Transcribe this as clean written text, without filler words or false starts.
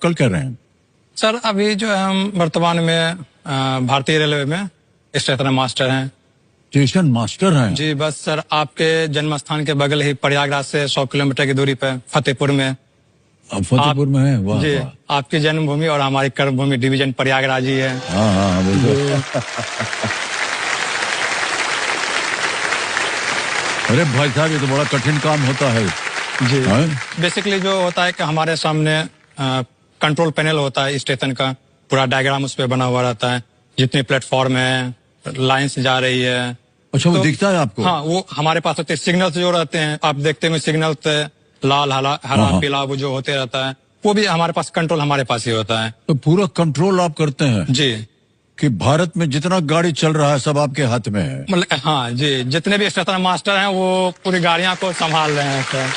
कल कर रहे हैं सर? अभी जो है हम वर्तमान में भारतीय रेलवे में स्टेशन मास्टर हैं। स्टेशन मास्टर हैं? जी बस सर, आपके जन्म स्थान के बगल ही प्रयागराज से 100 किलोमीटर की दूरी पे फतेहपुर में। फतेहपुर में है? वाह जी वाह। आपकी जन्मभूमि और हमारी कर्मभूमि डिवीजन प्रयागराज ही है। हाँ हाँ बिल्कुल। अरे भाई साहब, ये तो बड़ा कठिन काम होता है। जी बेसिकली जो होता है कि हमारे सामने कंट्रोल पैनल होता है स्टेशन का, पूरा डायग्राम उस पर बना हुआ रहता है, जितने प्लेटफॉर्म है, लाइन्स जा रही है। अच्छा, वो दिखता है आपको? हाँ, वो हमारे पास होते हैं। सिग्नल जो रहते हैं आप देखते हैं, सिग्नल लाल हरा पीला वो जो होते रहता है, वो भी हमारे पास कंट्रोल हमारे पास ही होता है। तो पूरा कंट्रोल आप करते हैं? जी। कि भारत में जितना गाड़ी चल रहा है सब आपके हाथ में है? मतलब हाँ जी, जितने भी स्टेशन मास्टर हैं वो पूरी गाड़ियां को संभाल रहे हैं सर।